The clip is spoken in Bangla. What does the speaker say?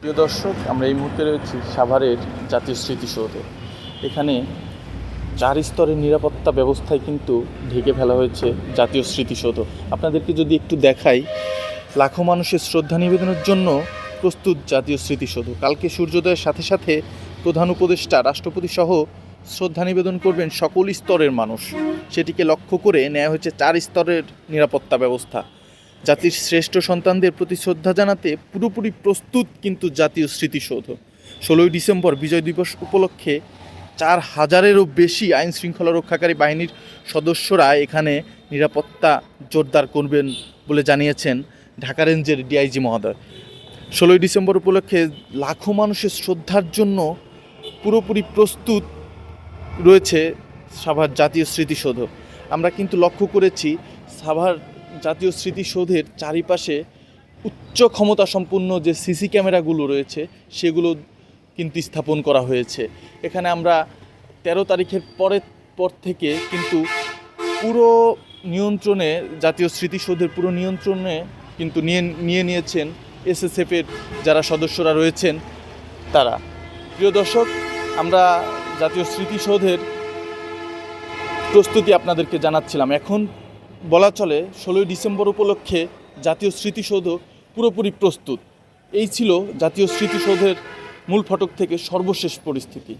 প্রিয় দর্শক, আমরা এই মুহূর্তে রয়েছি সাভারের জাতীয় স্মৃতিসৌধে। এখানে 4 স্তরের নিরাপত্তা ব্যবস্থায় কিন্তু ঢেকে ফেলা হয়েছে জাতীয় স্মৃতিসৌধ। আপনাদেরকে যদি একটু দেখাই, লাখো মানুষের শ্রদ্ধা নিবেদনের জন্য প্রস্তুত জাতীয় স্মৃতিসৌধ। কালকে সূর্যোদয়ের সাথে সাথে প্রধান উপদেষ্টা, রাষ্ট্রপতি সহ শ্রদ্ধা নিবেদন করবেন সকল স্তরের মানুষ। সেটিকে লক্ষ্য করে নেওয়া হয়েছে 4 স্তরের নিরাপত্তা ব্যবস্থা। জাতির শ্রেষ্ঠ সন্তানদের প্রতি শ্রদ্ধা জানাতে পুরোপুরি প্রস্তুত কিন্তু জাতীয় স্মৃতিসৌধ। 16ই ডিসেম্বর বিজয় দিবস উপলক্ষে 4000-এরও বেশি আইন শৃঙ্খলা রক্ষাকারী বাহিনীর সদস্যরা এখানে নিরাপত্তা জোরদার করবেন বলে জানিয়েছেন ঢাকা রেঞ্জের ডিআইজি মহোদয়। 16ই ডিসেম্বর উপলক্ষে লাখো মানুষের শ্রদ্ধার জন্য পুরোপুরি প্রস্তুত রয়েছে সাভার জাতীয় স্মৃতিসৌধ। আমরা কিন্তু লক্ষ্য করেছি সাভার জাতীয় স্মৃতিসৌধের চারিপাশে উচ্চ ক্ষমতা সম্পন্ন যে সিসি ক্যামেরাগুলো রয়েছে সেগুলো কিন্তু স্থাপন করা হয়েছে। এখানে আমরা 13 তারিখের পর থেকে কিন্তু পুরো নিয়ন্ত্রণে, জাতীয় স্মৃতিসৌধের পুরো নিয়ন্ত্রণে কিন্তু নিয়েছেন এসএসএফের যারা সদস্যরা রয়েছেন তারা। প্রিয় দর্শক, আমরা জাতীয় স্মৃতিসৌধের প্রস্তুতি আপনাদেরকে জানাচ্ছিলাম। এখন বলা চলে 16ই ডিসেম্বর উপলক্ষে জাতীয় স্মৃতিসৌধ পুরোপুরি প্রস্তুত। এই ছিল জাতীয় স্মৃতিসৌধের মূল ফটক থেকে সর্বশেষ পরিস্থিতি।